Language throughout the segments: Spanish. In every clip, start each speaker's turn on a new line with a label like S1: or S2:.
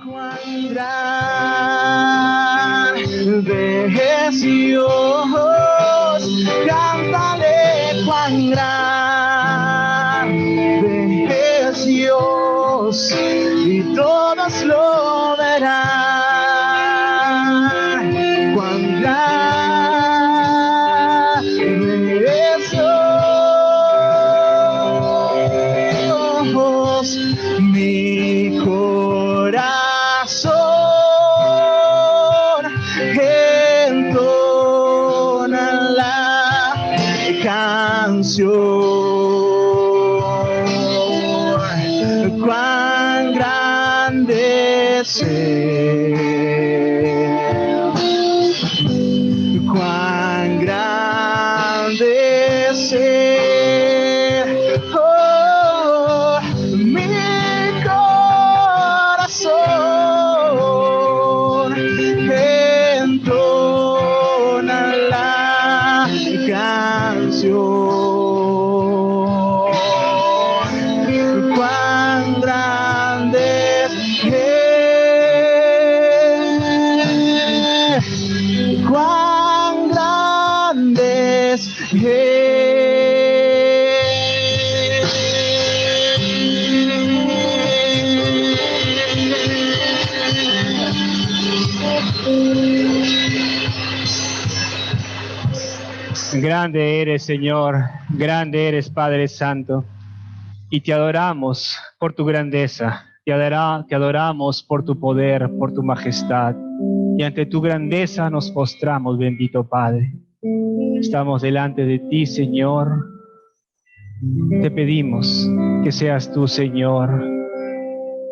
S1: Cuán grande es Dios, cántale cuán grande es Dios, y todos lo verán. Cuán grande es Dios, mi corazón entona la canción. Cuán grande es Él, cuán grande es Él. Oh, mi corazón entona la canción. Cuán grande es Él, cuán grande es
S2: Grande eres, Señor, grande eres, Padre Santo, y te adoramos por tu grandeza, te adoramos por tu poder, por tu majestad, y ante tu grandeza nos postramos, bendito Padre. Estamos delante de ti, Señor. Te pedimos que seas tú, Señor,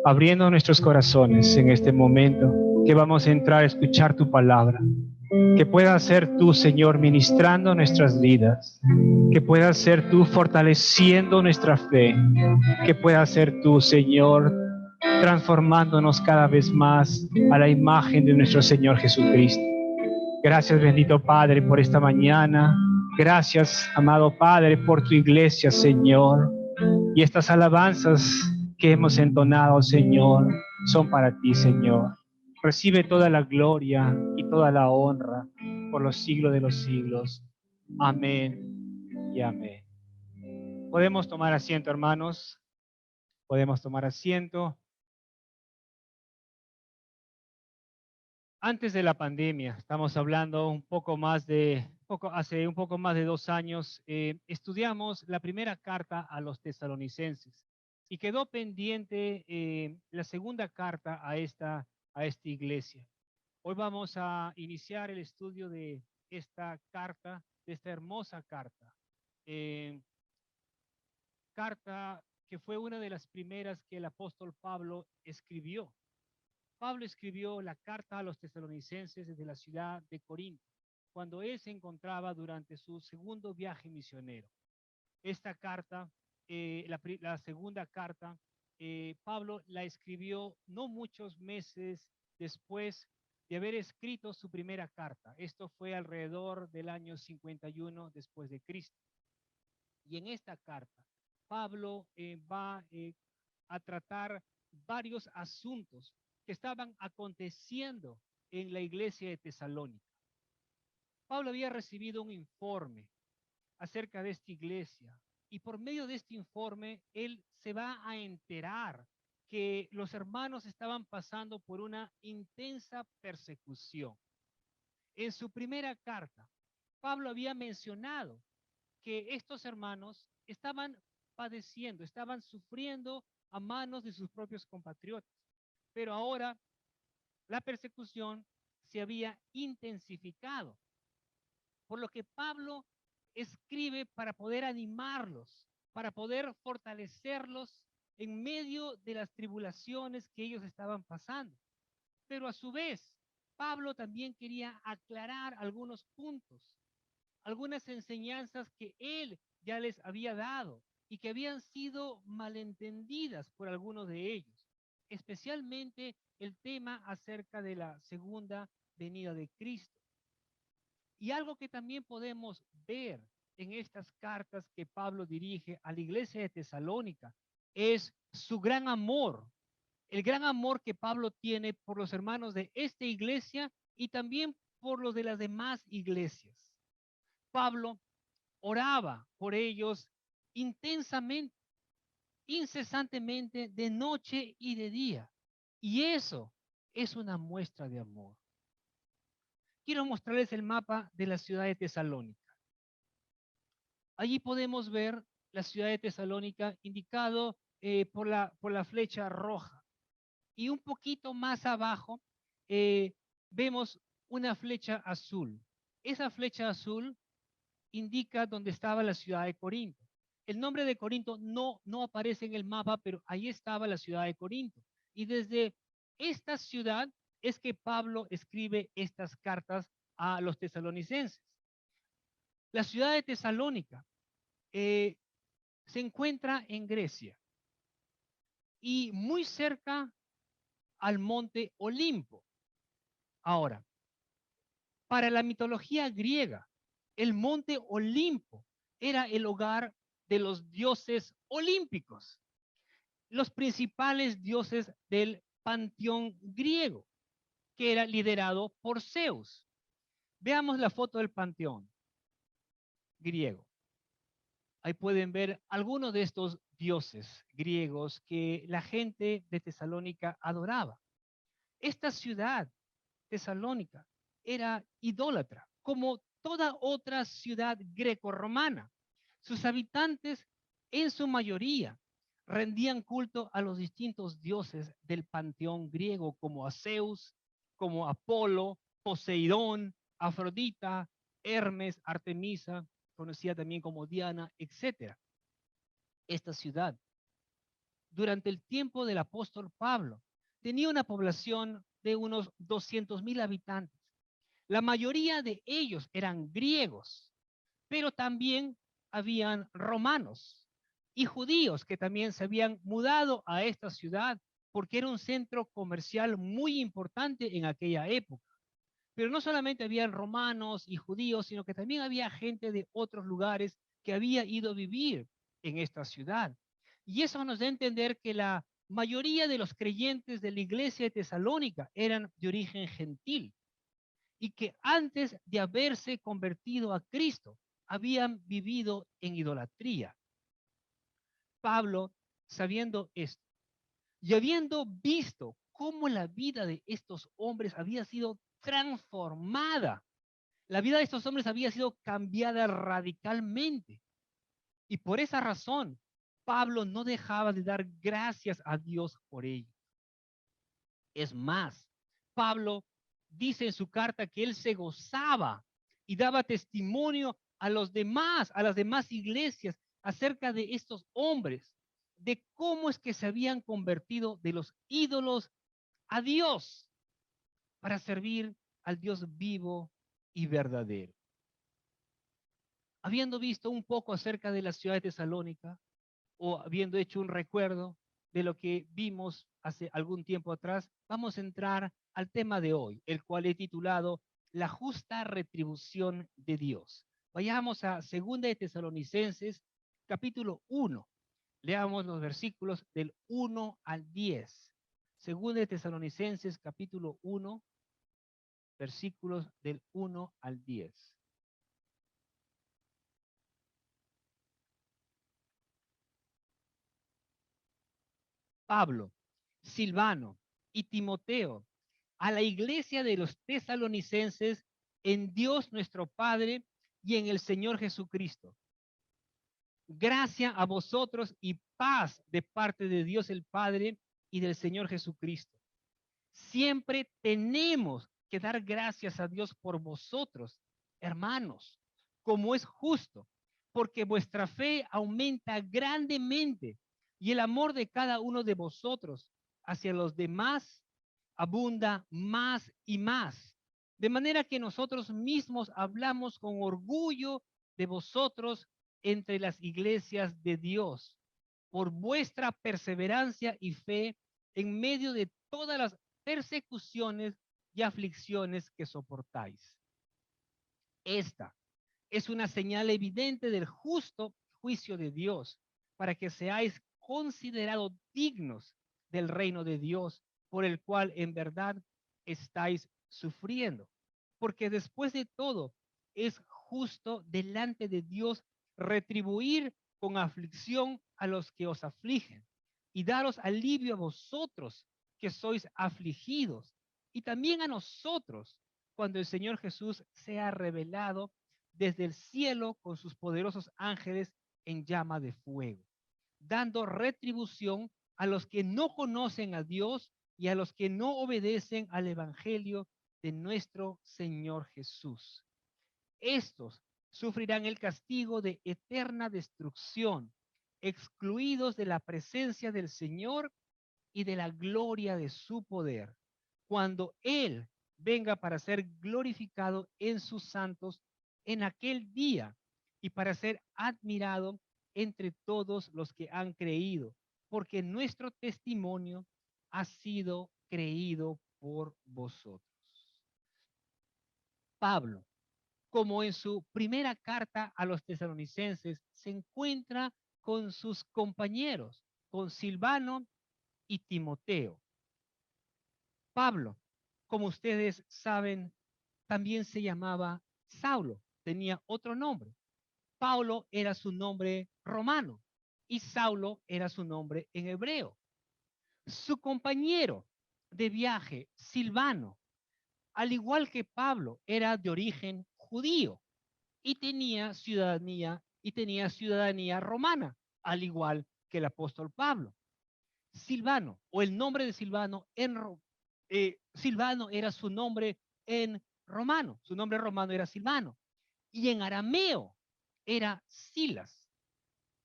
S2: abriendo nuestros corazones en este momento, que vamos a entrar a escuchar tu palabra. Que puedas ser tú, Señor, ministrando nuestras vidas. Que puedas ser tú fortaleciendo nuestra fe. Que puedas ser tú, Señor, transformándonos cada vez más a la imagen de nuestro Señor Jesucristo. Gracias, bendito Padre, por esta mañana. Gracias, amado Padre, por tu iglesia, Señor. Y estas alabanzas que hemos entonado, Señor, son para ti, Señor. Recibe toda la gloria y toda la honra por los siglos de los siglos. Amén y amén. Podemos tomar asiento, hermanos. Podemos tomar asiento. Antes de la pandemia, estamos hablando hace un poco más de 2 años, estudiamos la primera carta a los tesalonicenses y quedó pendiente la segunda carta a esta iglesia. Hoy vamos a iniciar el estudio de esta carta, de esta hermosa carta. Carta que fue una de las primeras que el apóstol Pablo escribió. Pablo escribió la carta a los tesalonicenses desde la ciudad de Corinto, cuando él se encontraba durante su segundo viaje misionero. Esta carta, la segunda carta, Pablo la escribió no muchos meses después de haber escrito su primera carta. Esto fue alrededor del año 51 después de Cristo. Y en esta carta, Pablo va a tratar varios asuntos que estaban aconteciendo en la iglesia de Tesalónica. Pablo había recibido un informe acerca de esta iglesia y por medio de este informe él se va a enterar que los hermanos estaban pasando por una intensa persecución. En su primera carta, Pablo había mencionado que estos hermanos estaban padeciendo, estaban sufriendo a manos de sus propios compatriotas. Pero ahora la persecución se había intensificado, por lo que Pablo escribe para poder animarlos, para poder fortalecerlos en medio de las tribulaciones que ellos estaban pasando. Pero a su vez, Pablo también quería aclarar algunos puntos, algunas enseñanzas que él ya les había dado y que habían sido malentendidas por algunos de ellos, especialmente el tema acerca de la segunda venida de Cristo. Y algo que también podemos ver en estas cartas que Pablo dirige a la iglesia de Tesalónica es su gran amor, el gran amor que Pablo tiene por los hermanos de esta iglesia y también por los de las demás iglesias. Pablo oraba por ellos intensamente, incesantemente, de noche y de día. Y eso es una muestra de amor. Quiero mostrarles el mapa de la ciudad de Tesalónica. Allí podemos ver la ciudad de Tesalónica indicado por la flecha roja. Y un poquito más abajo vemos una flecha azul. Esa flecha azul indica dónde estaba la ciudad de Corinto. El nombre de Corinto no aparece en el mapa, pero ahí estaba la ciudad de Corinto. Y desde esta ciudad es que Pablo escribe estas cartas a los tesalonicenses. La ciudad de Tesalónica se encuentra en Grecia y muy cerca al monte Olimpo. Ahora, para la mitología griega, el monte Olimpo era el hogar de los dioses olímpicos, los principales dioses del panteón griego, que era liderado por Zeus. Veamos la foto del panteón griego. Ahí pueden ver algunos de estos dioses griegos que la gente de Tesalónica adoraba. Esta ciudad, Tesalónica, era idólatra, como toda otra ciudad greco-romana. Sus habitantes, en su mayoría, rendían culto a los distintos dioses del panteón griego, como a Zeus, como Apolo, Poseidón, Afrodita, Hermes, Artemisa, conocida también como Diana, etc. Esta ciudad, durante el tiempo del apóstol Pablo, tenía una población de unos 200,000 habitantes. La mayoría de ellos eran griegos, pero también habían romanos y judíos que también se habían mudado a esta ciudad porque era un centro comercial muy importante en aquella época. Pero no solamente habían romanos y judíos, sino que también había gente de otros lugares que había ido a vivir en esta ciudad. Y eso nos da a entender que la mayoría de los creyentes de la iglesia de Tesalónica eran de origen gentil y que antes de haberse convertido a Cristo habían vivido en idolatría. Pablo, sabiendo esto y habiendo visto cómo la vida de estos hombres había sido transformada, la vida de estos hombres había sido cambiada radicalmente. Y por esa razón, Pablo no dejaba de dar gracias a Dios por ello. Es más, Pablo dice en su carta que él se gozaba y daba testimonio a los demás, a las demás iglesias, acerca de estos hombres, de cómo es que se habían convertido de los ídolos a Dios para servir al Dios vivo y verdadero. Habiendo visto un poco acerca de la ciudad de Tesalónica, o habiendo hecho un recuerdo de lo que vimos hace algún tiempo atrás, vamos a entrar al tema de hoy, el cual he titulado La justa retribución de Dios. Vayamos a 2 de Tesalonicenses, capítulo 1. Leamos los versículos del 1 al 10. 2 de Tesalonicenses, capítulo 1, versículos del 1 al 10. Pablo, Silvano y Timoteo, a la iglesia de los tesalonicenses en Dios nuestro Padre y en el Señor Jesucristo. Gracia a vosotros y paz de parte de Dios el Padre y del Señor Jesucristo. Siempre tenemos que dar gracias a Dios por vosotros, hermanos, como es justo, porque vuestra fe aumenta grandemente y el amor de cada uno de vosotros hacia los demás abunda más y más. De manera que nosotros mismos hablamos con orgullo de vosotros entre las iglesias de Dios, por vuestra perseverancia y fe en medio de todas las persecuciones y aflicciones que soportáis. Esta es una señal evidente del justo juicio de Dios, para que seáis considerados dignos del reino de Dios, por el cual en verdad estáis sufriendo. Porque después de todo, es justo delante de Dios retribuir con aflicción a los que os afligen y daros alivio a vosotros que sois afligidos y también a nosotros cuando el Señor Jesús sea revelado desde el cielo con sus poderosos ángeles en llama de fuego, dando retribución a los que no conocen a Dios y a los que no obedecen al evangelio de nuestro Señor Jesús. Estos sufrirán el castigo de eterna destrucción, excluidos de la presencia del Señor y de la gloria de su poder, cuando Él venga para ser glorificado en sus santos en aquel día y para ser admirado entre todos los que han creído, porque nuestro testimonio ha sido creído por vosotros. Pablo, como en su primera carta a los tesalonicenses, se encuentra con sus compañeros, con Silvano y Timoteo. Pablo, como ustedes saben, también se llamaba Saulo, tenía otro nombre. Paulo era su nombre romano y Saulo era su nombre en hebreo. Su compañero de viaje, Silvano, al igual que Pablo, era de origen judío y tenía ciudadanía romana, al igual que el apóstol Pablo. Silvano, o el nombre de Silvano Silvano era su nombre en romano, su nombre romano era Silvano, y en arameo era Silas.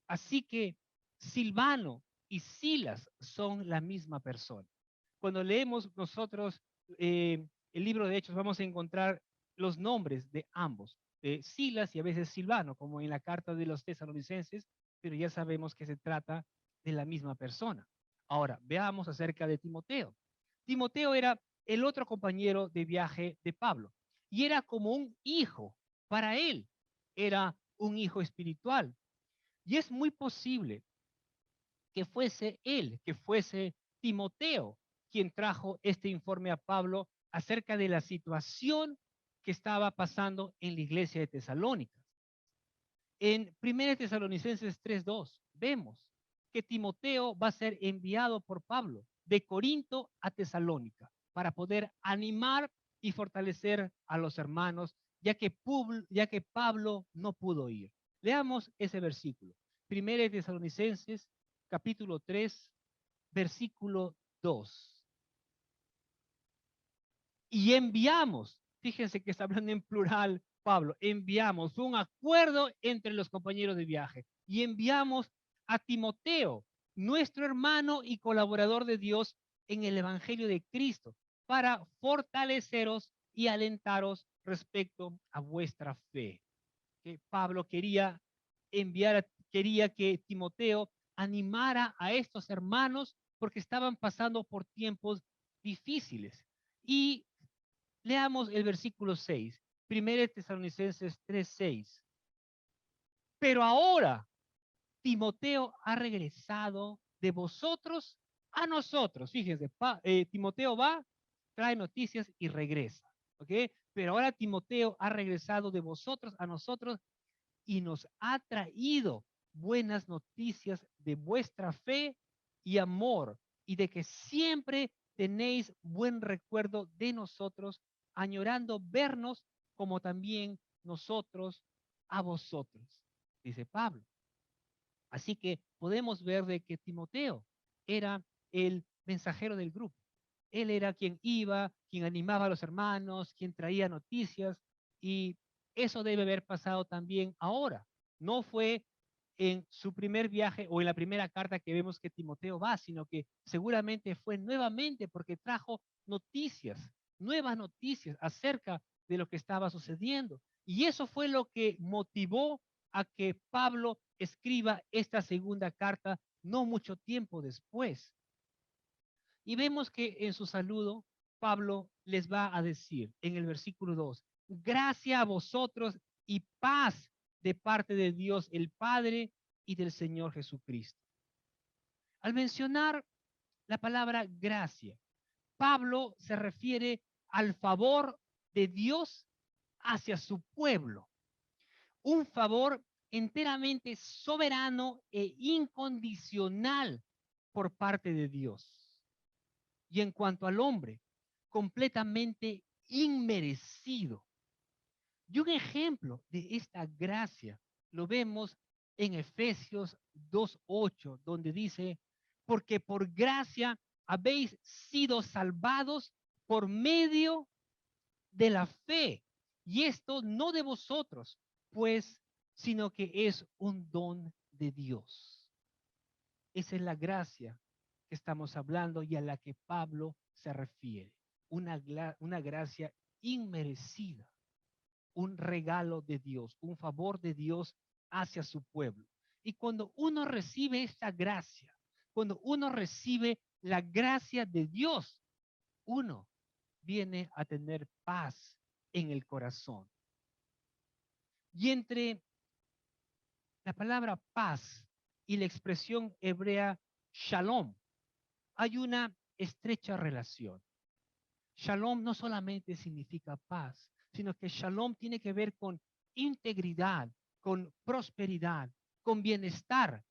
S2: Así que Silvano y Silas son la misma persona. Cuando leemos nosotros el libro de Hechos, vamos a encontrar los nombres de ambos, de Silas y a veces Silvano, como en la carta de los tesalonicenses, pero ya sabemos que se trata de la misma persona. Ahora, veamos acerca de Timoteo. Timoteo era el otro compañero de viaje de Pablo y era como un hijo para él, era un hijo espiritual. Y es muy posible que fuese él, que fuese Timoteo, quien trajo este informe a Pablo acerca de la situación que estaba pasando en la iglesia de Tesalónica. En 1 Tesalonicenses 3:2 vemos que Timoteo va a ser enviado por Pablo de Corinto a Tesalónica para poder animar y fortalecer a los hermanos, ya que Pablo no pudo ir. Leamos ese versículo. 1 Tesalonicenses capítulo 3, versículo 2. Y enviamos, fíjense que está hablando en plural Pablo, enviamos, fue un acuerdo entre los compañeros de viaje, y enviamos a Timoteo, nuestro hermano y colaborador de Dios en el Evangelio de Cristo, para fortaleceros y alentaros respecto a vuestra fe. Que Pablo quería que Timoteo animara a estos hermanos porque estaban pasando por tiempos difíciles. Y leamos el versículo 6, 1 Tesalonicenses 3:6. Pero ahora Timoteo ha regresado de vosotros a nosotros. Fíjense, Timoteo va, trae noticias y regresa. ¿Ok? Pero ahora Timoteo ha regresado de vosotros a nosotros y nos ha traído buenas noticias de vuestra fe y amor y de que siempre tenéis buen recuerdo de nosotros, añorando vernos como también nosotros a vosotros, dice Pablo. Así que podemos ver de que Timoteo era el mensajero del grupo. Él era quien iba, quien animaba a los hermanos, quien traía noticias, y eso debe haber pasado también ahora. No fue en su primer viaje o en la primera carta que vemos que Timoteo va, sino que seguramente fue nuevamente porque trajo noticias, nuevas noticias acerca de lo que estaba sucediendo. Y eso fue lo que motivó a que Pablo escriba esta segunda carta no mucho tiempo después. Y vemos que en su saludo, Pablo les va a decir en el versículo 2, gracia a vosotros y paz de parte de Dios el Padre y del Señor Jesucristo. Al mencionar la palabra gracia. Pablo se refiere al favor de Dios hacia su pueblo. Un favor enteramente soberano e incondicional por parte de Dios. Y en cuanto al hombre, completamente inmerecido. Y un ejemplo de esta gracia lo vemos en Efesios 2:8, donde dice, porque por gracia habéis sido salvados por medio de la fe. Y esto no de vosotros, pues, sino que es un don de Dios. Esa es la gracia que estamos hablando y a la que Pablo se refiere. Una gracia inmerecida, un regalo de Dios, un favor de Dios hacia su pueblo. Y cuando uno recibe esta gracia, cuando uno recibe la gracia de Dios, uno viene a tener paz en el corazón. Y entre la palabra paz y la expresión hebrea shalom, hay una estrecha relación. Shalom no solamente significa paz, sino que shalom tiene que ver con integridad, con prosperidad, con bienestar,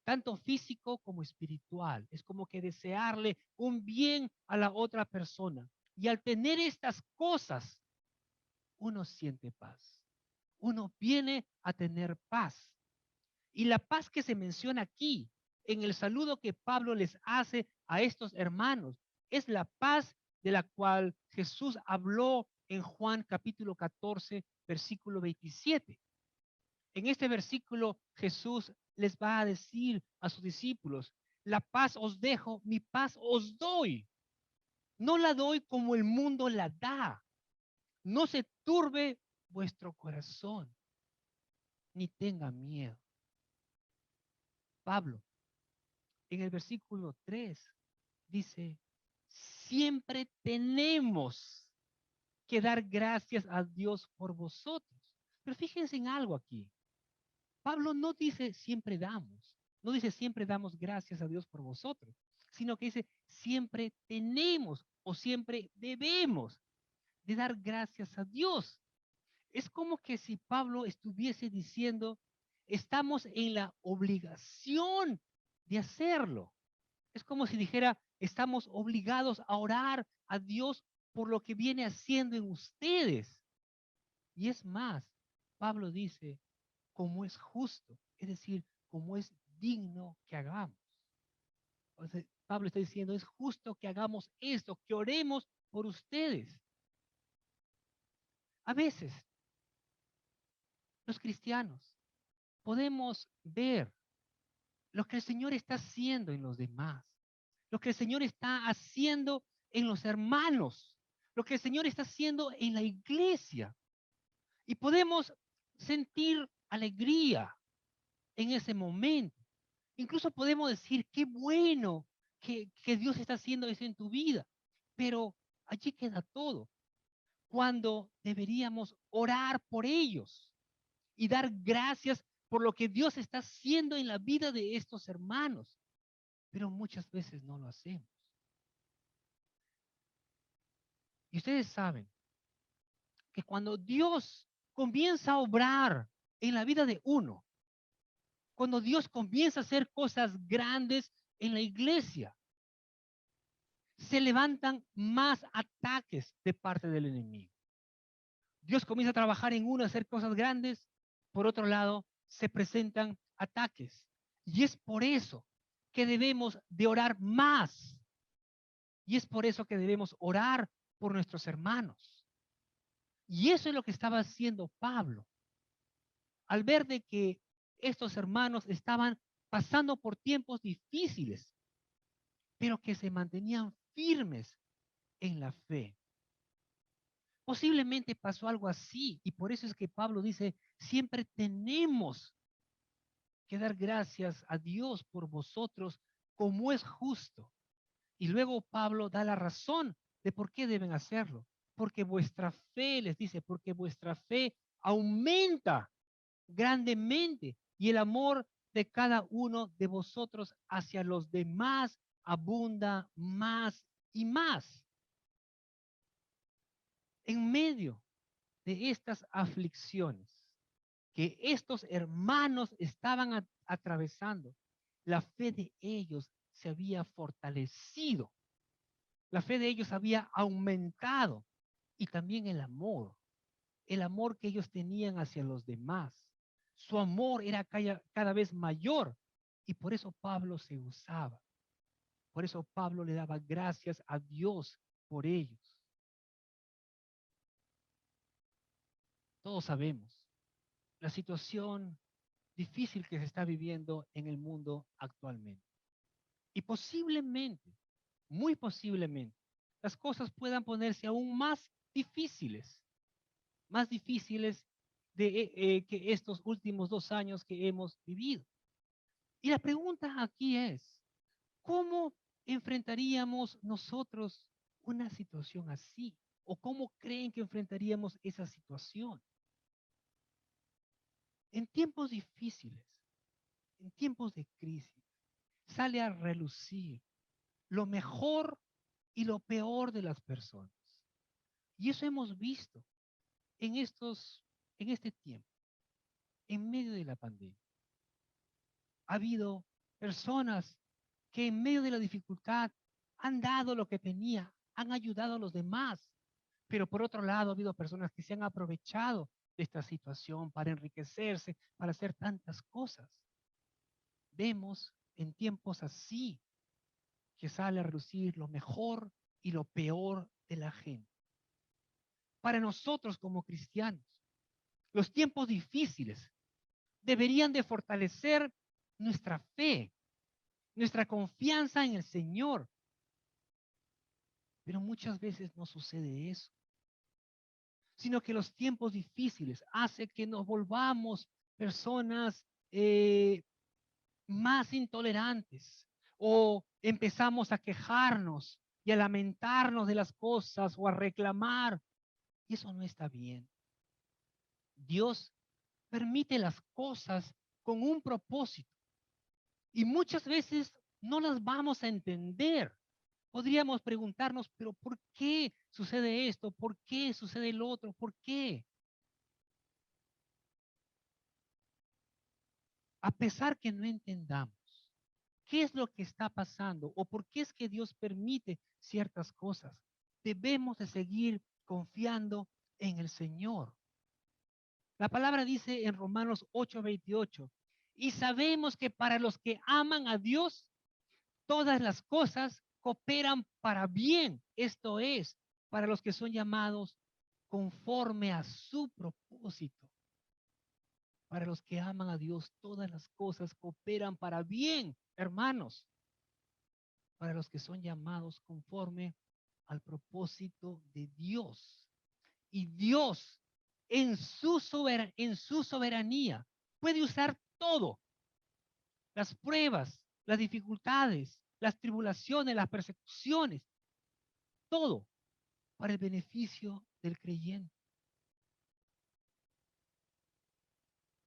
S2: tanto físico como espiritual. Es como que desearle un bien a la otra persona. Y al tener estas cosas, uno siente paz. Uno viene a tener paz. Y la paz que se menciona aquí, en el saludo que Pablo les hace a estos hermanos, es la paz de la cual Jesús habló en Juan capítulo 14, versículo 27. En este versículo Jesús les va a decir a sus discípulos, la paz os dejo, mi paz os doy. No la doy como el mundo la da. No se turbe vuestro corazón, ni tenga miedo. Pablo, en el versículo 3, dice, siempre tenemos que dar gracias a Dios por vosotros. Pero fíjense en algo aquí. Pablo no dice siempre damos, no dice siempre damos gracias a Dios por vosotros, sino que dice siempre tenemos o siempre debemos de dar gracias a Dios. Es como que si Pablo estuviese diciendo, estamos en la obligación de hacerlo. Es como si dijera, estamos obligados a orar a Dios por lo que viene haciendo en ustedes. Y es más, Pablo dice, como es justo, es decir, como es digno que hagamos. O sea, Pablo está diciendo, es justo que hagamos esto, que oremos por ustedes. A veces, los cristianos podemos ver lo que el Señor está haciendo en los demás, lo que el Señor está haciendo en los hermanos, lo que el Señor está haciendo en la iglesia. Y podemos sentir alegría en ese momento. Incluso podemos decir, qué bueno que Dios está haciendo eso en tu vida. Pero allí queda todo. Cuando deberíamos orar por ellos y dar gracias por lo que Dios está haciendo en la vida de estos hermanos. Pero muchas veces no lo hacemos. Y ustedes saben que cuando Dios comienza a obrar en la vida de uno, cuando Dios comienza a hacer cosas grandes en la iglesia, se levantan más ataques de parte del enemigo. Dios comienza a trabajar en uno, a hacer cosas grandes. Por otro lado, se presentan ataques. Y es por eso que debemos de orar más. Y es por eso que debemos orar por nuestros hermanos. Y eso es lo que estaba haciendo Pablo. Al ver de que estos hermanos estaban pasando por tiempos difíciles, pero que se mantenían firmes en la fe. Posiblemente pasó algo así y por eso es que Pablo dice, siempre tenemos que dar gracias a Dios por vosotros como es justo. Y luego Pablo da la razón de por qué deben hacerlo. Porque vuestra fe, les dice, porque vuestra fe aumenta grandemente y el amor de cada uno de vosotros hacia los demás abunda más y más. En medio de estas aflicciones que estos hermanos estaban atravesando, la fe de ellos se había fortalecido, la fe de ellos había aumentado y también el amor que ellos tenían hacia los demás. Su amor era cada vez mayor y por eso Pablo se gozaba. Por eso Pablo le daba gracias a Dios por ellos. Todos sabemos la situación difícil que se está viviendo en el mundo actualmente. Y posiblemente, muy posiblemente, las cosas puedan ponerse aún más difíciles que estos últimos 2 años que hemos vivido. Y la pregunta aquí es, ¿cómo enfrentaríamos nosotros una situación así? ¿O cómo creen que enfrentaríamos esa situación? En tiempos difíciles, en tiempos de crisis, sale a relucir lo mejor y lo peor de las personas. Y eso hemos visto en este tiempo, en medio de la pandemia. Ha habido personas que en medio de la dificultad han dado lo que tenía, han ayudado a los demás. Pero por otro lado, ha habido personas que se han aprovechado de esta situación para enriquecerse, para hacer tantas cosas. Vemos en tiempos así que sale a relucir lo mejor y lo peor de la gente. Para nosotros como cristianos, los tiempos difíciles deberían de fortalecer nuestra fe, nuestra confianza en el Señor. Pero muchas veces no sucede eso, sino que los tiempos difíciles hacen que nos volvamos personas más intolerantes o empezamos a quejarnos y a lamentarnos de las cosas o a reclamar. Y eso no está bien. Dios permite las cosas con un propósito y muchas veces no las vamos a entender. Podríamos preguntarnos, pero ¿por qué sucede esto? ¿Por qué sucede el otro? ¿Por qué? A pesar que no entendamos qué es lo que está pasando o por qué es que Dios permite ciertas cosas, debemos de seguir confiando en el Señor. La palabra dice en Romanos 8:28, y sabemos que para los que aman a Dios, todas las cosas cooperan para bien. Esto es, para los que son llamados conforme a su propósito. Para los que aman a Dios, todas las cosas cooperan para bien, hermanos. Para los que son llamados conforme al propósito de Dios. Y Dios, en su soberanía, puede usar todo. Las pruebas, las dificultades, las tribulaciones, las persecuciones, todo para el beneficio del creyente.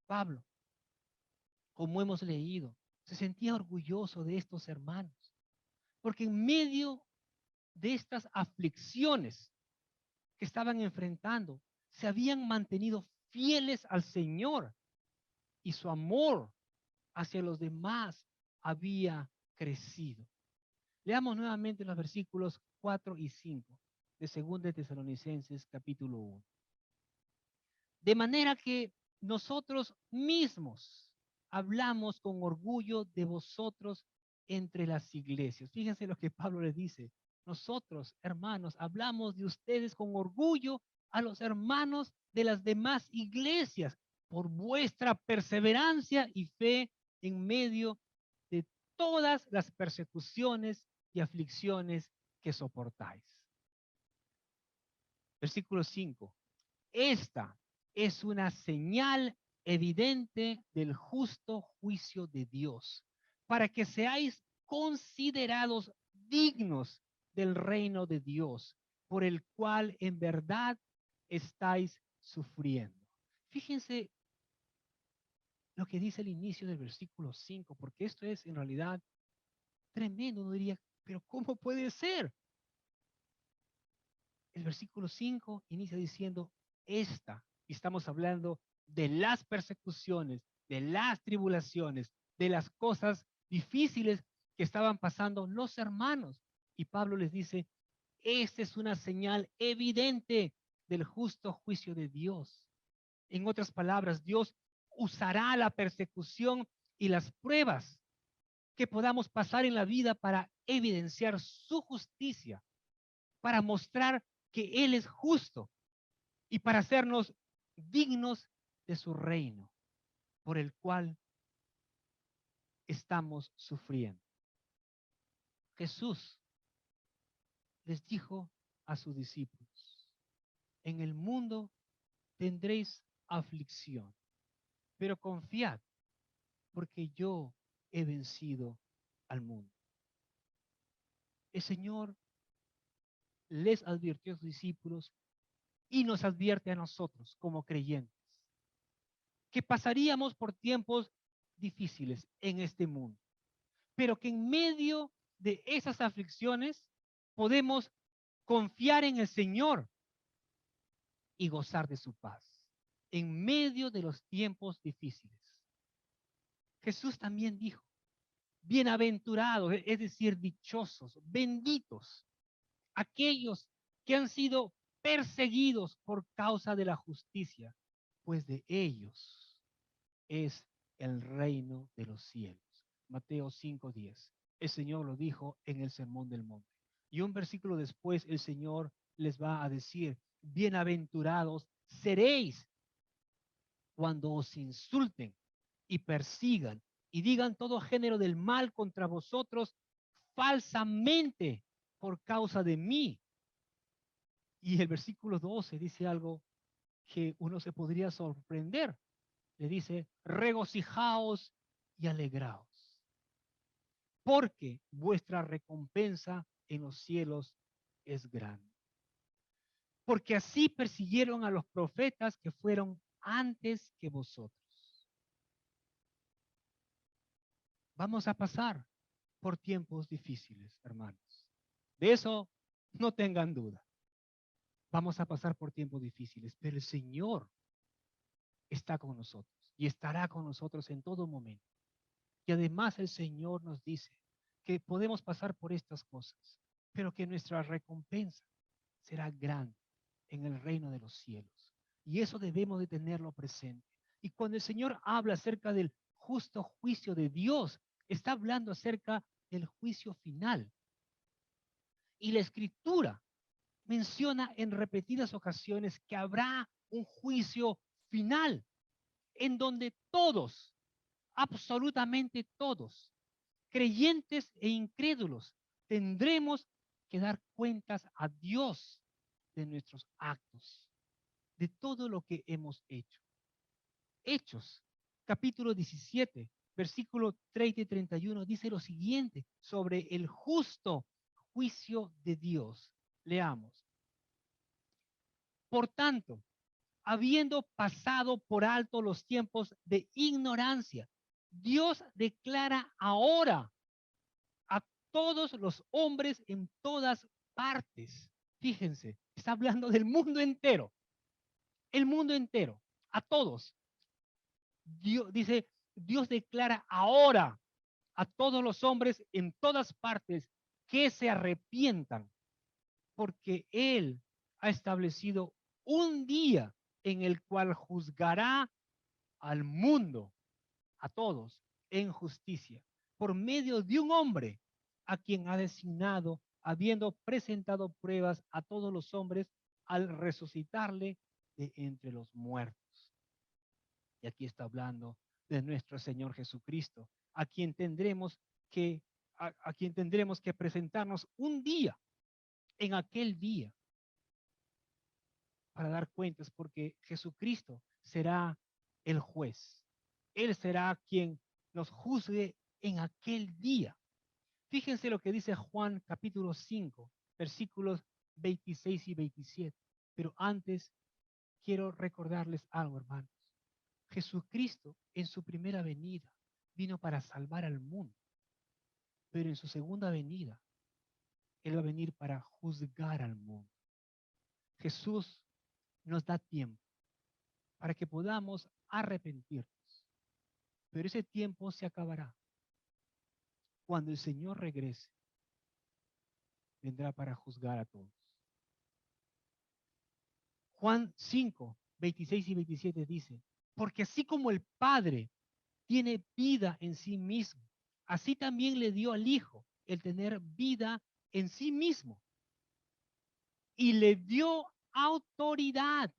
S2: Pablo, como hemos leído, se sentía orgulloso de estos hermanos, porque en medio de estas aflicciones que estaban enfrentando, se habían mantenido fieles al Señor y su amor hacia los demás había crecido. Leamos nuevamente los versículos 4 y 5 de 2 de Tesalonicenses capítulo 1. De manera que nosotros mismos hablamos con orgullo de vosotros entre las iglesias. Fíjense lo que Pablo les dice. Nosotros, hermanos, hablamos de ustedes con orgullo a los hermanos de las demás iglesias por vuestra perseverancia y fe en medio de todas las persecuciones y aflicciones que soportáis. Versículo 5. Esta es una señal evidente del justo juicio de Dios, para que seáis considerados dignos del reino de Dios, por el cual en verdad estáis sufriendo. Fíjense lo que dice el inicio del versículo 5, porque esto es en realidad tremendo, no diría Pero ¿cómo puede ser? El versículo 5 inicia diciendo, y estamos hablando de las persecuciones, de las tribulaciones, de las cosas difíciles que estaban pasando los hermanos. Y Pablo les dice, esta es una señal evidente del justo juicio de Dios. En otras palabras, Dios usará la persecución y las pruebas que podamos pasar en la vida para evidenciar su justicia, para mostrar que Él es justo y para hacernos dignos de su reino, por el cual estamos sufriendo. Jesús les dijo a sus discípulos, en el mundo tendréis aflicción, pero confiad, porque yo he vencido al mundo. El Señor les advirtió a sus discípulos y nos advierte a nosotros como creyentes que pasaríamos por tiempos difíciles en este mundo, pero que en medio de esas aflicciones podemos confiar en el Señor y gozar de su paz en medio de los tiempos difíciles. Jesús también dijo, bienaventurados, es decir, dichosos, benditos, aquellos que han sido perseguidos por causa de la justicia, pues de ellos es el reino de los cielos. Mateo 5:10. El Señor lo dijo en el Sermón del Monte. Y un versículo después el Señor les va a decir, bienaventurados seréis cuando os insulten y persigan y digan todo género del mal contra vosotros falsamente por causa de mí. Y el versículo 12 dice algo que uno se podría sorprender. Le dice, regocijaos y alegraos, porque vuestra recompensa en los cielos es grande. Porque así persiguieron a los profetas que fueron antes que vosotros. Vamos a pasar por tiempos difíciles, hermanos. De eso no tengan duda. Vamos a pasar por tiempos difíciles, pero el Señor está con nosotros y estará con nosotros en todo momento. Y además el Señor nos dice que podemos pasar por estas cosas, pero que nuestra recompensa será grande en el reino de los cielos. Y eso debemos de tenerlo presente. Y cuando el Señor habla acerca del justo juicio de Dios, está hablando acerca del juicio final. Y la Escritura menciona en repetidas ocasiones que habrá un juicio final en donde todos, absolutamente todos, creyentes e incrédulos, tendremos que dar cuentas a Dios de nuestros actos, de todo lo que hemos hecho. Hechos, capítulo 17, versículo 30 y 31, dice lo siguiente sobre el justo juicio de Dios. Leamos. Por tanto, habiendo pasado por alto los tiempos de ignorancia, Dios declara ahora a todos los hombres en todas partes. Fíjense, está hablando del mundo entero, el mundo entero, a todos. Dios dice, Dios declara ahora a todos los hombres en todas partes que se arrepientan, porque Él ha establecido un día en el cual juzgará al mundo, a todos, en justicia, por medio de un hombre a quien ha designado, habiendo presentado pruebas a todos los hombres al resucitarle de entre los muertos. Y aquí está hablando de nuestro Señor Jesucristo, a quien tendremos a quien tendremos que presentarnos un día, en aquel día, para dar cuentas, porque Jesucristo será el juez. Él será quien nos juzgue en aquel día. Fíjense lo que dice Juan capítulo 5, versículos 26 y 27. Pero antes quiero recordarles algo, hermanos. Jesucristo en su primera venida vino para salvar al mundo, pero en su segunda venida Él va a venir para juzgar al mundo. Jesús nos da tiempo para que podamos arrepentirnos. Pero ese tiempo se acabará. Cuando el Señor regrese, vendrá para juzgar a todos. Juan 5, 26 y 27 dice, porque así como el Padre tiene vida en sí mismo, así también le dio al Hijo el tener vida en sí mismo. Y le dio autoridad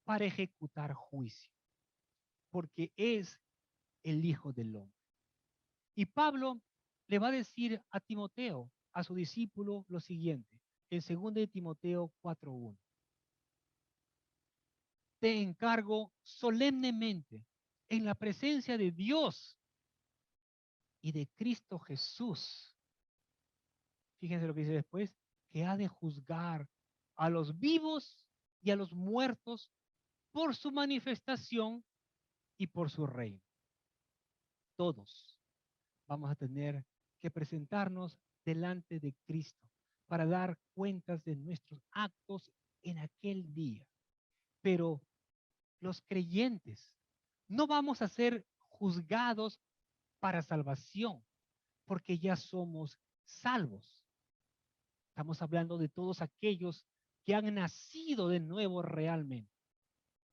S2: para ejecutar juicio, porque es el Hijo del Hombre. Y Pablo le va a decir a Timoteo, a su discípulo, lo siguiente, en 2 de Timoteo 4:1. Te encargo solemnemente en la presencia de Dios y de Cristo Jesús. Fíjense lo que dice después, que ha de juzgar a los vivos y a los muertos por su manifestación y por su reino. Todos vamos a tener que presentarnos delante de Cristo para dar cuentas de nuestros actos en aquel día. Pero los creyentes no vamos a ser juzgados para salvación, porque ya somos salvos. Estamos hablando de todos aquellos que han nacido de nuevo realmente,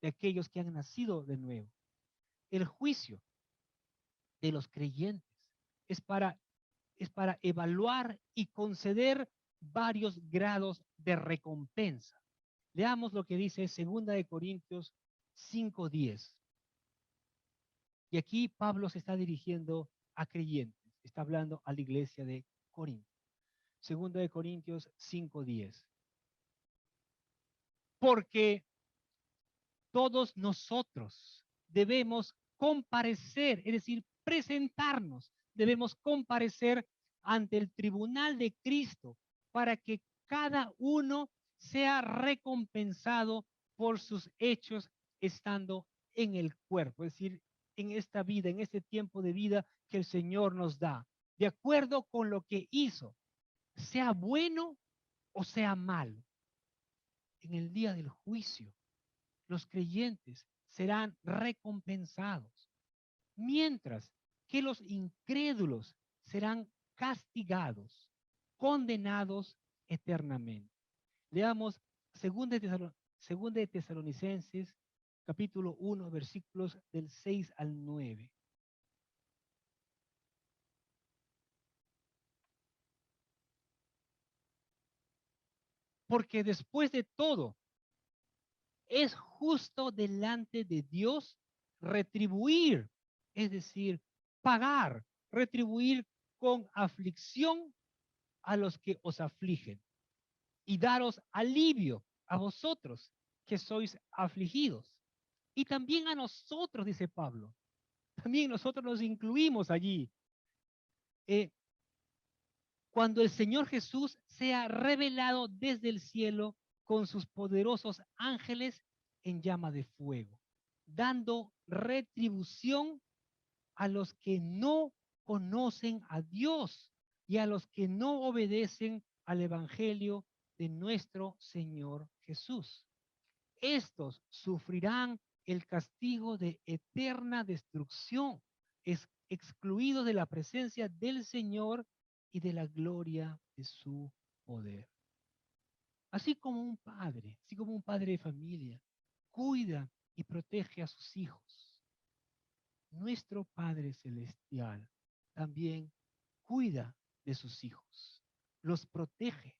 S2: de aquellos que han nacido de nuevo. El juicio de los creyentes es para evaluar y conceder varios grados de recompensa. Leamos lo que dice 2 de Corintios 5:10. Y aquí Pablo se está dirigiendo a creyentes, está hablando a la iglesia de Corinto. 2 de Corintios 5:10. Porque todos nosotros debemos comparecer, es decir, presentarnos, debemos comparecer ante el tribunal de Cristo para que cada uno sea recompensado por sus hechos estando en el cuerpo, es decir, en esta vida, en este tiempo de vida que el Señor nos da, de acuerdo con lo que hizo, sea bueno o sea malo. En el día del juicio, los creyentes serán recompensados, mientras que los incrédulos serán castigados, condenados eternamente. Leamos 2 de Tesalonicenses, capítulo 1, versículos del 6 al 9. Porque después de todo, es justo delante de Dios retribuir, es decir, pagar, retribuir con aflicción a los que os afligen y daros alivio a vosotros que sois afligidos. Y también a nosotros, dice Pablo, también nosotros nos incluimos allí. Cuando el Señor Jesús sea revelado desde el cielo con sus poderosos ángeles en llama de fuego, dando retribución a los que no conocen a Dios y a los que no obedecen al Evangelio de nuestro Señor Jesús. Estos sufrirán el castigo de eterna destrucción, excluidos de la presencia del Señor y de la gloria de su poder. Así como un padre de familia, cuida y protege a sus hijos. Nuestro Padre Celestial también cuida de sus hijos, los protege.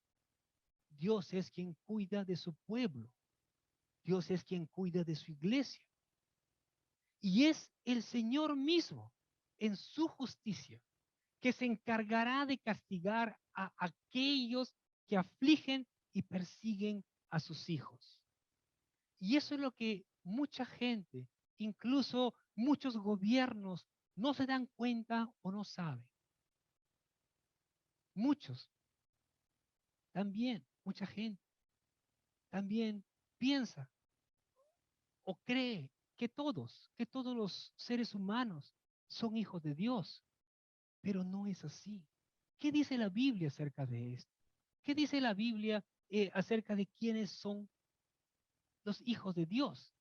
S2: Dios es quien cuida de su pueblo. Dios es quien cuida de su iglesia. Y es el Señor mismo, en su justicia, que se encargará de castigar a aquellos que afligen y persiguen a sus hijos. Y eso es lo que mucha gente, incluso muchos gobiernos, no se dan cuenta o no saben. Muchos, también, mucha gente, también piensa o cree que todos los seres humanos son hijos de Dios, pero no es así. ¿Qué dice la Biblia acerca de esto? ¿Qué dice la Biblia acerca de quiénes son los hijos de Dios?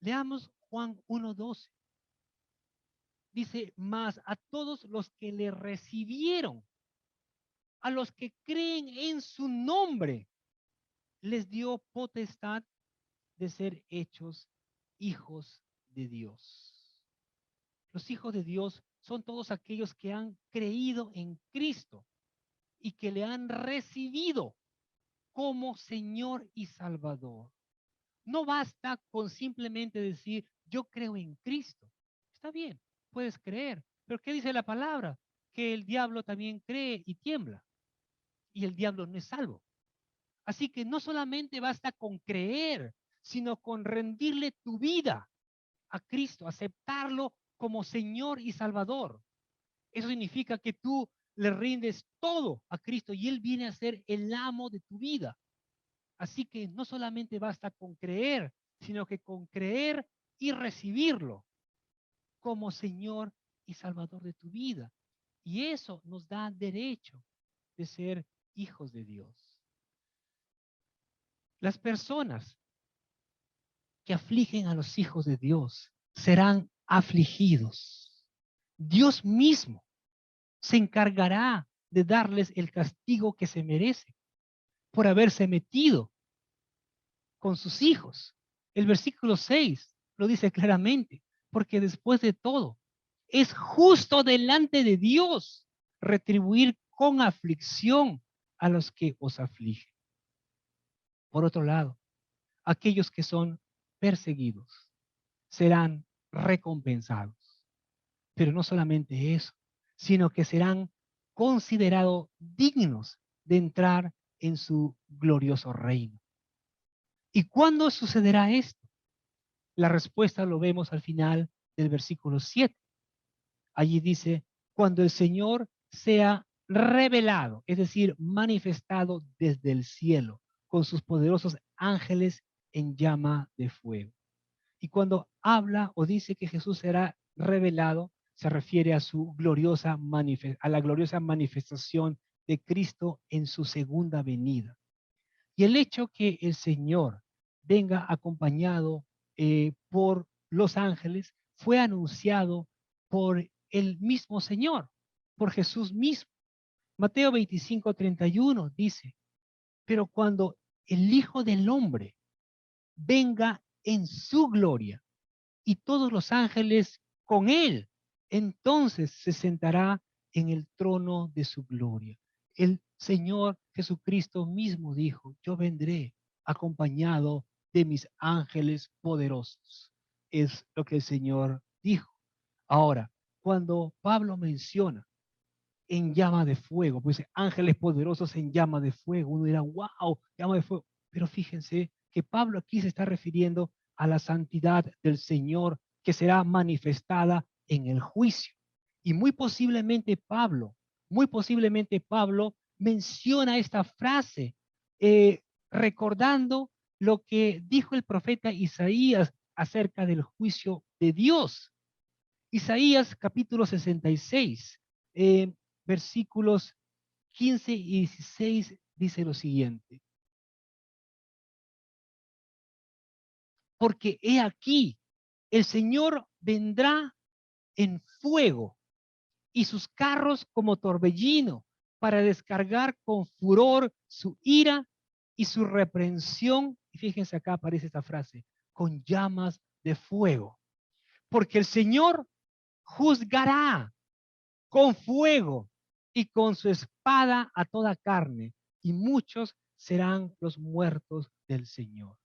S2: Leamos Juan 1:12. Dice, mas a todos los que le recibieron, a los que creen en su nombre, les dio potestad de ser hechos hijos de Dios. Los hijos de Dios son todos aquellos que han creído en Cristo y que le han recibido como Señor y Salvador. No basta con simplemente decir, yo creo en Cristo. Está bien, puedes creer, pero ¿qué dice la palabra? Que el diablo también cree y tiembla, y el diablo no es salvo. Así que no solamente basta con creer, sino con rendirle tu vida a Cristo, aceptarlo como Señor y Salvador. Eso significa que tú le rindes todo a Cristo y Él viene a ser el amo de tu vida. Así que no solamente basta con creer, sino que con creer y recibirlo como Señor y Salvador de tu vida. Y eso nos da derecho de ser hijos de Dios. Las personas que afligen a los hijos de Dios serán afligidos. Dios mismo se encargará de darles el castigo que se merece por haberse metido con sus hijos. El versículo 6 lo dice claramente, porque después de todo, es justo delante de Dios retribuir con aflicción a los que os afligen. Por otro lado, aquellos que son perseguidos serán recompensados. Pero no solamente eso, sino que serán considerados dignos de entrar en su glorioso reino. ¿Y cuándo sucederá esto? La respuesta lo vemos al final del versículo 7. Allí dice, cuando el Señor sea revelado, es decir, manifestado desde el cielo, con sus poderosos ángeles en llama de fuego. Y cuando habla o dice que Jesús será revelado, se refiere a la gloriosa manifestación de Cristo en su segunda venida. Y el hecho que el Señor venga acompañado por los ángeles fue anunciado por el mismo Señor, por Jesús mismo. Mateo 25:31 dice, pero cuando el Hijo del Hombre venga en su gloria y todos los ángeles con él, entonces se sentará en el trono de su gloria. El Señor Jesucristo mismo dijo, yo vendré acompañado de mis ángeles poderosos. Es lo que el Señor dijo. Ahora, cuando Pablo menciona en llama de fuego, pues ángeles poderosos en llama de fuego, uno dirá, wow, llama de fuego. Pero fíjense que Pablo aquí se está refiriendo a la santidad del Señor que será manifestada en el juicio. Y muy posiblemente Pablo menciona esta frase recordando lo que dijo el profeta Isaías acerca del juicio de Dios. Isaías capítulo 66, versículos 15 y 16 dice lo siguiente. Porque he aquí, el Señor vendrá en fuego y sus carros como torbellino para descargar con furor su ira y su reprensión. Y fíjense acá aparece esta frase, con llamas de fuego. Porque el Señor juzgará con fuego y con su espada a toda carne, y muchos serán los muertos del Señor.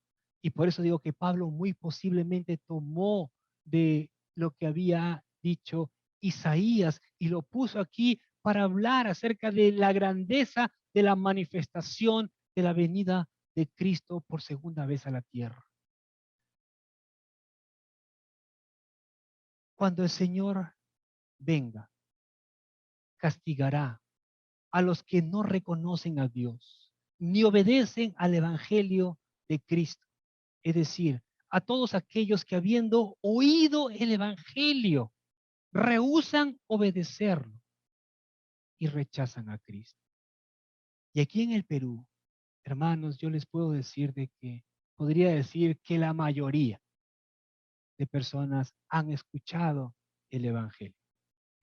S2: Y por eso digo que Pablo muy posiblemente tomó de lo que había dicho Isaías y lo puso aquí para hablar acerca de la grandeza de la manifestación de la venida de Cristo por segunda vez a la tierra. Cuando el Señor venga, castigará a los que no reconocen a Dios, ni obedecen al Evangelio de Cristo. Es decir, a todos aquellos que habiendo oído el Evangelio, rehúsan obedecerlo y rechazan a Cristo. Y aquí en el Perú, hermanos, yo les puedo decir de que podría decir que la mayoría de personas han escuchado el Evangelio.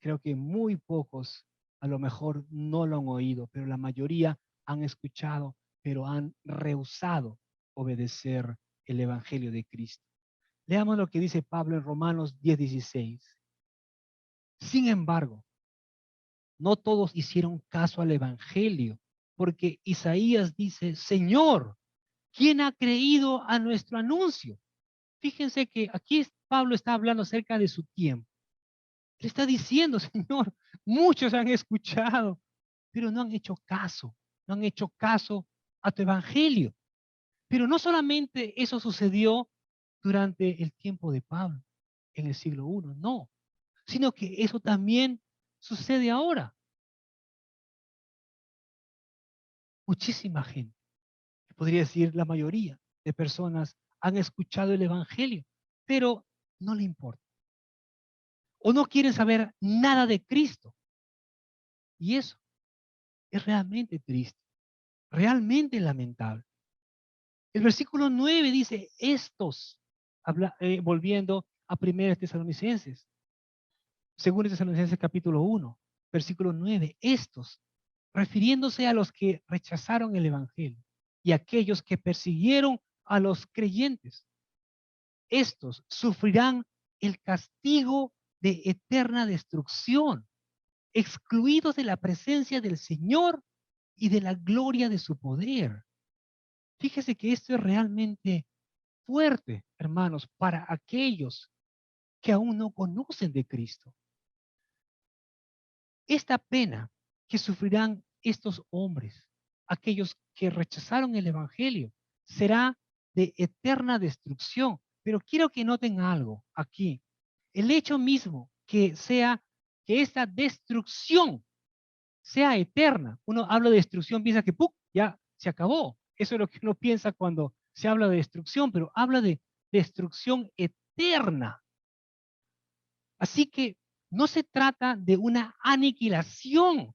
S2: Creo que muy pocos a lo mejor no lo han oído, pero la mayoría han escuchado, pero han rehusado obedecer el Evangelio de Cristo. Leamos lo que dice Pablo en Romanos 10:16. Sin embargo, no todos hicieron caso al Evangelio, porque Isaías dice, Señor, ¿quién ha creído a nuestro anuncio? Fíjense que aquí Pablo está hablando acerca de su tiempo. Le está diciendo, Señor, muchos han escuchado, pero no han hecho caso, no han hecho caso a tu evangelio. Pero no solamente eso sucedió durante el tiempo de Pablo, en el siglo I, no, sino que eso también sucede ahora. Muchísima gente, podría decir la mayoría de personas han escuchado el evangelio, pero no le importa o no quieren saber nada de Cristo. Y eso es realmente triste, realmente lamentable. El versículo 9 dice, estos, volviendo a 1 Tesalonicenses, 2 Tesalonicenses capítulo 1, versículo 9, estos, refiriéndose a los que rechazaron el Evangelio y aquellos que persiguieron a los creyentes, estos sufrirán el castigo de eterna destrucción, excluidos de la presencia del Señor y de la gloria de su poder. Fíjese que esto es realmente fuerte, hermanos, para aquellos que aún no conocen de Cristo. Esta pena que sufrirán estos hombres, aquellos que rechazaron el Evangelio, será de eterna destrucción. Pero quiero que noten algo aquí. El hecho mismo que esta destrucción sea eterna. Uno habla de destrucción, piensa que ¡pum! Ya se acabó. Eso es lo que uno piensa cuando se habla de destrucción, pero habla de destrucción eterna. Así que no se trata de una aniquilación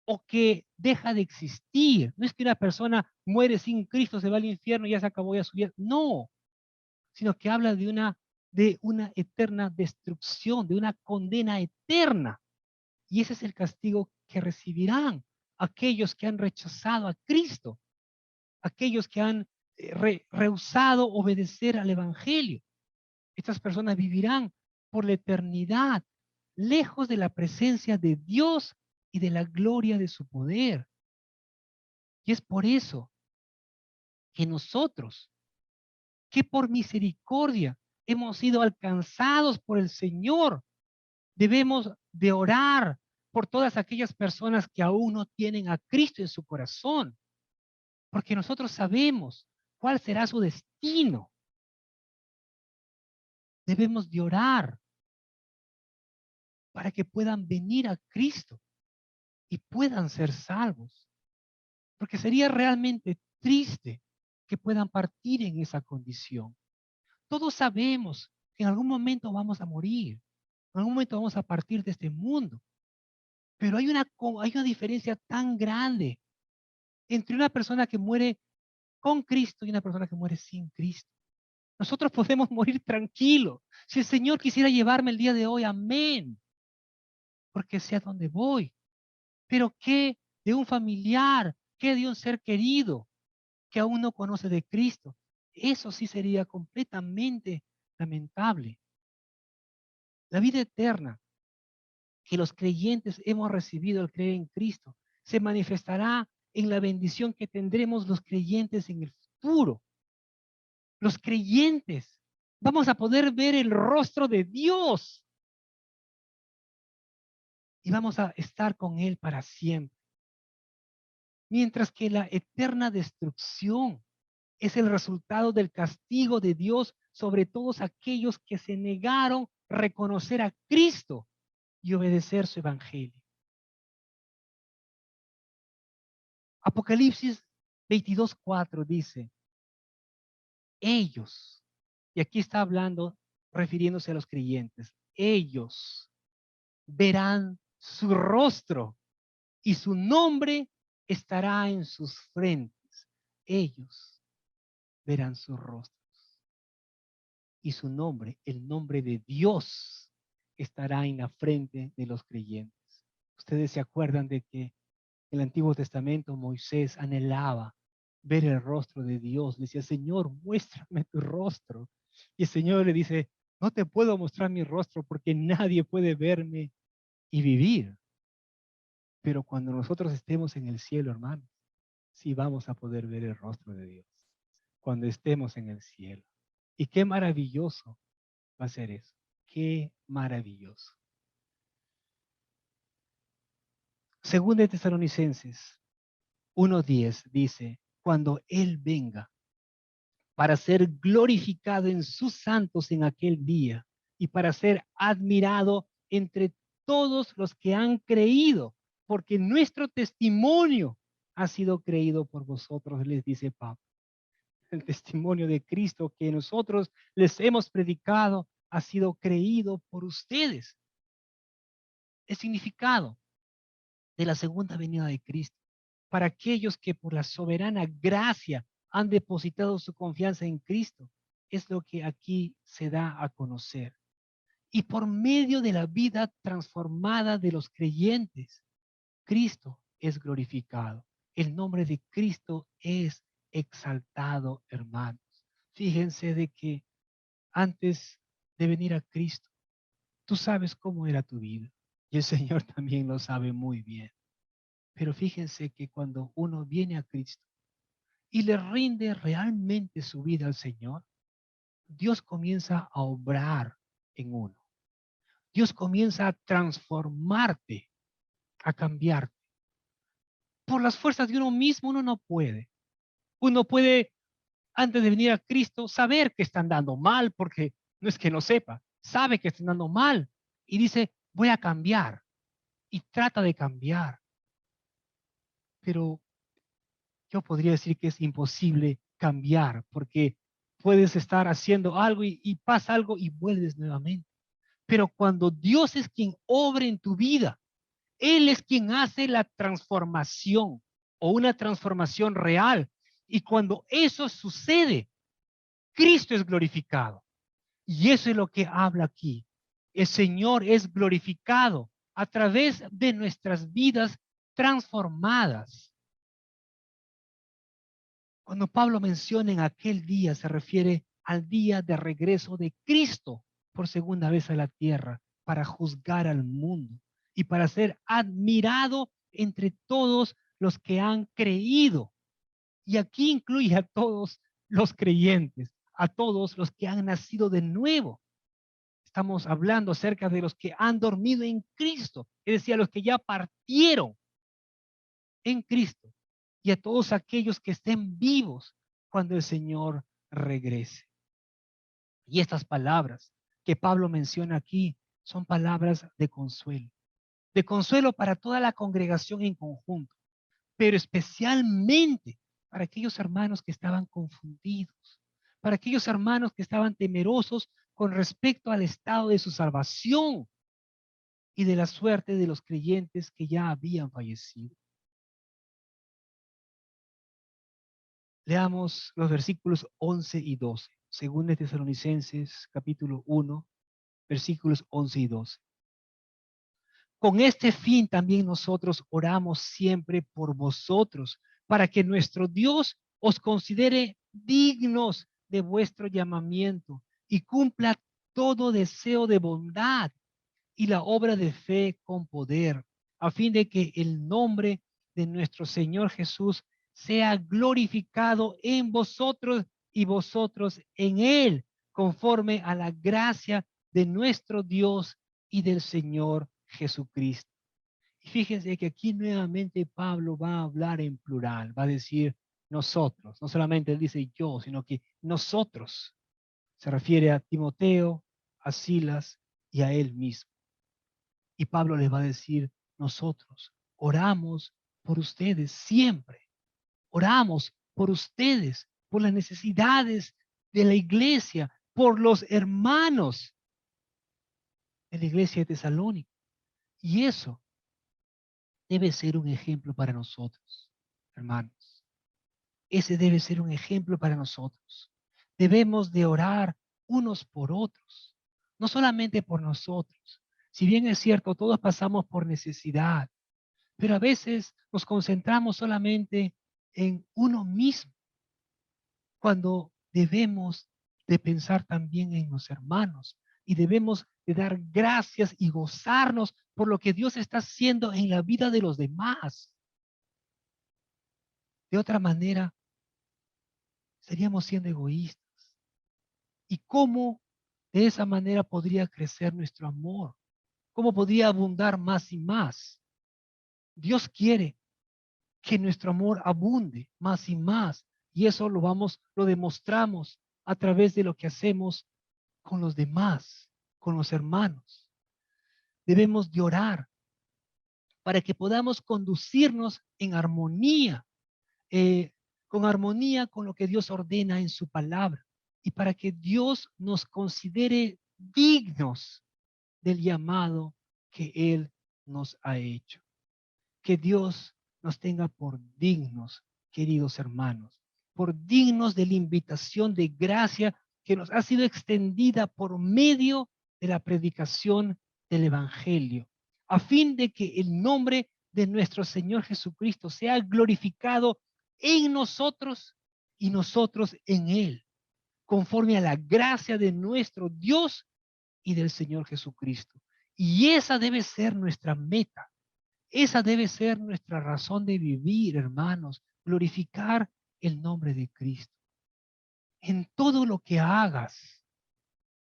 S2: o que deja de existir. No es que una persona muere sin Cristo, se va al infierno y ya se acabó ya su vida. No, sino que habla de una eterna destrucción, de una condena eterna. Y ese es el castigo que recibirán aquellos que han rechazado a Cristo, aquellos que han rehusado obedecer al Evangelio. Estas personas vivirán por la eternidad, lejos de la presencia de Dios y de la gloria de su poder. Y es por eso que nosotros, que por misericordia hemos sido alcanzados por el Señor, debemos de orar por todas aquellas personas que aún no tienen a Cristo en su corazón, porque nosotros sabemos cuál será su destino. Debemos de orar para que puedan venir a Cristo y puedan ser salvos, porque sería realmente triste que puedan partir en esa condición. Todos sabemos que en algún momento vamos a morir, en algún momento vamos a partir de este mundo, pero hay una diferencia tan grande entre una persona que muere con Cristo y una persona que muere sin Cristo. Nosotros podemos morir tranquilos. Si el Señor quisiera llevarme el día de hoy, amén, porque sé a dónde voy. Pero ¿qué de un familiar? ¿Qué de un ser querido que aún no conoce de Cristo? Eso sí sería completamente lamentable. La vida eterna que los creyentes hemos recibido al creer en Cristo se manifestará en la bendición que tendremos los creyentes en el futuro. Los creyentes vamos a poder ver el rostro de Dios y vamos a estar con Él para siempre. Mientras que la eterna destrucción es el resultado del castigo de Dios sobre todos aquellos que se negaron a reconocer a Cristo y obedecer su evangelio. Apocalipsis 22:4 dice, ellos, y aquí está hablando, refiriéndose a los creyentes, ellos verán su rostro y su nombre estará en sus frentes. Ellos verán sus rostros. Y su nombre, el nombre de Dios, estará en la frente de los creyentes. Ustedes se acuerdan de que en el Antiguo Testamento Moisés anhelaba ver el rostro de Dios. Le decía, Señor, muéstrame tu rostro. Y el Señor le dice, no te puedo mostrar mi rostro porque nadie puede verme y vivir. Pero cuando nosotros estemos en el cielo, hermanos, sí vamos a poder ver el rostro de Dios. Cuando estemos en el cielo. Y qué maravilloso va a ser eso. Qué maravilloso. Según de Tesalonicenses 1:10 dice, cuando Él venga para ser glorificado en sus santos en aquel día y para ser admirado entre todos los que han creído, porque nuestro testimonio ha sido creído por vosotros, les dice Pablo. El testimonio de Cristo que nosotros les hemos predicado ha sido creído por ustedes. El significado de la segunda venida de Cristo para aquellos que por la soberana gracia han depositado su confianza en Cristo es lo que aquí se da a conocer. Y por medio de la vida transformada de los creyentes, Cristo es glorificado. El nombre de Cristo es exaltado, hermanos. Fíjense de que antes de venir a Cristo, tú sabes cómo era tu vida. Y el Señor también lo sabe muy bien. Pero fíjense que cuando uno viene a Cristo y le rinde realmente su vida al Señor, Dios comienza a obrar en uno. Dios comienza a transformarte, a cambiarte. Por las fuerzas de uno mismo uno no puede. Uno puede, antes de venir a Cristo, saber que está andando mal, porque no es que no sepa, sabe que está andando mal y dice, voy a cambiar. Y trata de cambiar. Pero yo podría decir que es imposible cambiar porque puedes estar haciendo algo y pasa algo y vuelves nuevamente. Pero cuando Dios es quien obra en tu vida, Él es quien hace la transformación o una transformación real. Y cuando eso sucede, Cristo es glorificado. Y eso es lo que habla aquí. El Señor es glorificado a través de nuestras vidas transformadas. Cuando Pablo menciona en aquel día, se refiere al día de regreso de Cristo por segunda vez a la tierra para juzgar al mundo y para ser admirado entre todos los que han creído. Y aquí incluye a todos los creyentes, a todos los que han nacido de nuevo. Estamos hablando acerca de los que han dormido en Cristo, es decir, a los que ya partieron en Cristo y a todos aquellos que estén vivos cuando el Señor regrese. Y estas palabras que Pablo menciona aquí son palabras de consuelo para toda la congregación en conjunto, pero especialmente para aquellos hermanos que estaban confundidos, para aquellos hermanos que estaban temerosos con respecto al estado de su salvación y de la suerte de los creyentes que ya habían fallecido. Leamos los versículos 11 y 12, según de Tesalonicenses capítulo 1, versículos 11 y 12. Con este fin también nosotros oramos siempre por vosotros, para que nuestro Dios os considere dignos de vuestro llamamiento y cumpla todo deseo de bondad y la obra de fe con poder, a fin de que el nombre de nuestro Señor Jesús sea glorificado en vosotros y vosotros en Él, conforme a la gracia de nuestro Dios y del Señor Jesucristo. Y fíjense que aquí nuevamente Pablo va a hablar en plural, va a decir nosotros, no solamente él dice yo, sino que nosotros. Se refiere a Timoteo, a Silas y a él mismo. Y Pablo les va a decir, nosotros oramos por ustedes siempre. Oramos por ustedes, por las necesidades de la iglesia, por los hermanos de la iglesia de Tesalónica. Y eso debe ser un ejemplo para nosotros. hermanos. Ese debe ser un ejemplo para nosotros. Debemos de orar unos por otros, no solamente por nosotros. Si bien es cierto, todos pasamos por necesidad, pero a veces nos concentramos solamente en uno mismo, cuando debemos de pensar también en los hermanos y debemos de dar gracias y gozarnos por lo que Dios está haciendo en la vida de los demás. De otra manera, seríamos siendo egoístas. ¿Y cómo de esa manera podría crecer nuestro amor? ¿Cómo podría abundar más y más? Dios quiere que nuestro amor abunde más y más. Y eso lo demostramos a través de lo que hacemos con los demás, con los hermanos. Debemos de orar para que podamos conducirnos en armonía, eh, con armonía con lo que Dios ordena en su palabra y para que Dios nos considere dignos del llamado que Él nos ha hecho. Que Dios nos tenga por dignos, queridos hermanos, por dignos de la invitación de gracia que nos ha sido extendida por medio de la predicación del Evangelio, a fin de que el nombre de nuestro Señor Jesucristo sea glorificado en nosotros y nosotros en Él, conforme a la gracia de nuestro Dios y del Señor Jesucristo. Y esa debe ser nuestra meta. Esa debe ser nuestra razón de vivir, hermanos, glorificar el nombre de Cristo. En todo lo que hagas,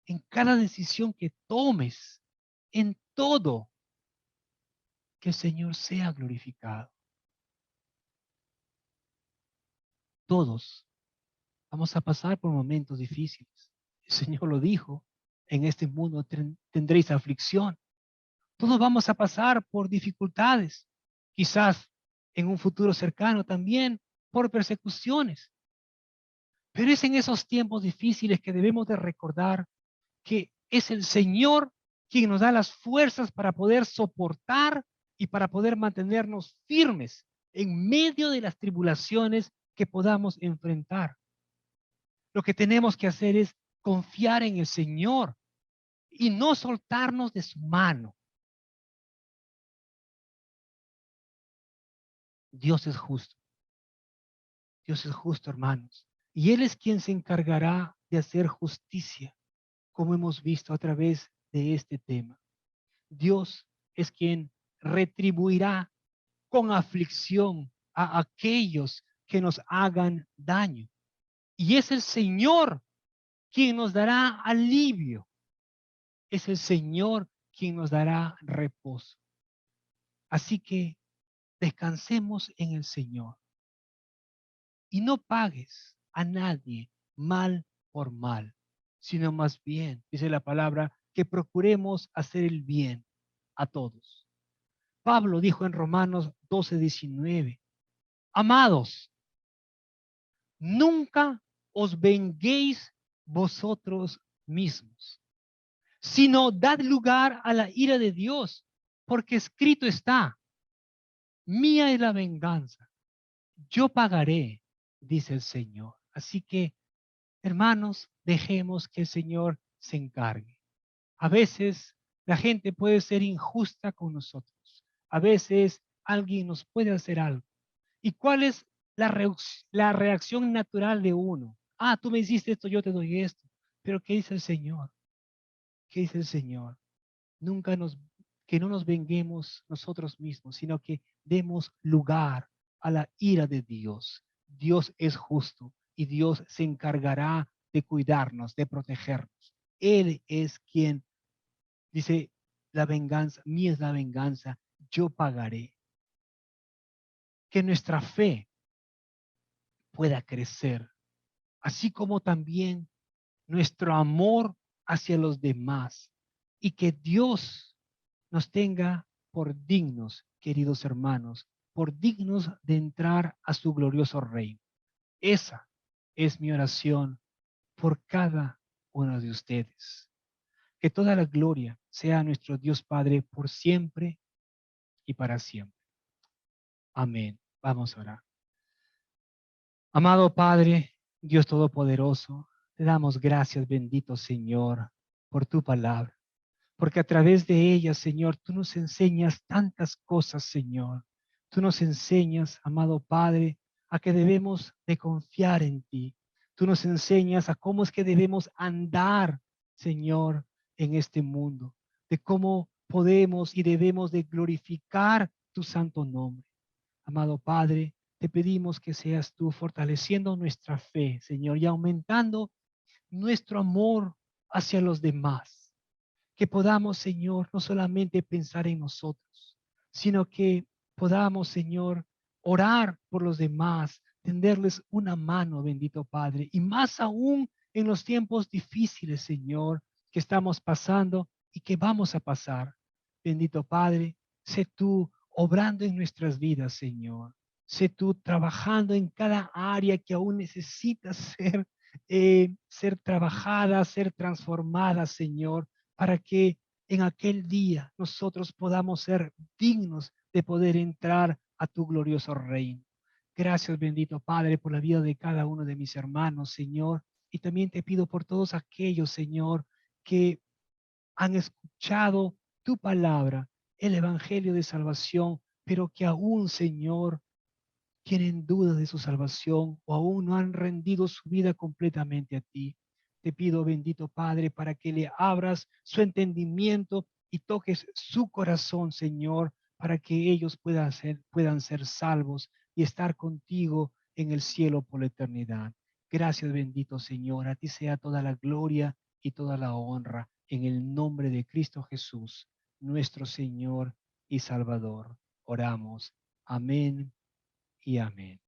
S2: en cada decisión que tomes, en todo, que el Señor sea glorificado. Todos vamos a pasar por momentos difíciles. El Señor lo dijo, en este mundo tendréis aflicción. Todos vamos a pasar por dificultades, quizás en un futuro cercano también por persecuciones. Pero es en esos tiempos difíciles que debemos de recordar que es el Señor quien nos da las fuerzas para poder soportar y para poder mantenernos firmes en medio de las tribulaciones que podamos enfrentar. Lo que tenemos que hacer es confiar en el Señor y no soltarnos de su mano. Dios es justo. Dios es justo, hermanos. Y Él es quien se encargará de hacer justicia, como hemos visto a través de este tema. Dios es quien retribuirá con aflicción a aquellos que nos hagan daño. Y es el Señor quien nos dará alivio. Es el Señor quien nos dará reposo. Así que descansemos en el Señor y no pagues a nadie mal por mal, sino más bien, dice la palabra, que procuremos hacer el bien a todos. Pablo dijo en Romanos 12:19, amados, nunca os venguéis vosotros mismos, sino dad lugar a la ira de Dios, porque escrito está, mía es la venganza, yo pagaré, dice el Señor. Así que, hermanos, dejemos que el Señor se encargue. A veces la gente puede ser injusta con nosotros. A veces alguien nos puede hacer algo. ¿Y cuál es la reacción natural de uno? Ah, tú me hiciste esto, yo te doy esto. Pero ¿qué dice el Señor? ¿Qué dice el Señor? Nunca que no nos venguemos nosotros mismos, sino que demos lugar a la ira de Dios. Dios es justo y Dios se encargará de cuidarnos, de protegernos. Él es quien dice, la venganza, mía es la venganza, yo pagaré. Que nuestra fe pueda crecer, así como también nuestro amor hacia los demás y que Dios nos tenga por dignos, queridos hermanos, por dignos de entrar a su glorioso reino. Esa es mi oración por cada uno de ustedes. Que toda la gloria sea a nuestro Dios Padre por siempre y para siempre. Amén. Vamos a orar. Amado Padre, Dios Todopoderoso, te damos gracias, bendito Señor, por tu palabra, porque a través de ella, Señor, tú nos enseñas tantas cosas, Señor. Tú nos enseñas, amado Padre, a que debemos de confiar en ti. Tú nos enseñas a cómo es que debemos andar, Señor, en este mundo, de cómo podemos y debemos de glorificar tu santo nombre. Amado Padre, te pedimos que seas tú fortaleciendo nuestra fe, Señor, y aumentando nuestro amor hacia los demás. Que podamos, Señor, no solamente pensar en nosotros, sino que podamos, Señor, orar por los demás, tenderles una mano, bendito Padre, y más aún en los tiempos difíciles, Señor, que estamos pasando y que vamos a pasar. Bendito Padre, sé tú obrando en nuestras vidas, Señor. Sé tú trabajando en cada área que aún necesita ser trabajada, ser transformada, Señor, para que en aquel día nosotros podamos ser dignos de poder entrar a tu glorioso reino. Gracias, bendito Padre, por la vida de cada uno de mis hermanos, Señor. Y también te pido por todos aquellos, Señor, que han escuchado tu palabra, el Evangelio de salvación, pero que aún, Señor, tienen dudas de su salvación o aún no han rendido su vida completamente a ti. Te pido, bendito Padre, para que le abras su entendimiento y toques su corazón, Señor, para que ellos puedan ser salvos y estar contigo en el cielo por la eternidad. Gracias, bendito Señor. A ti sea toda la gloria y toda la honra en el nombre de Cristo Jesús, nuestro Señor y Salvador. Oramos. Amén y amén.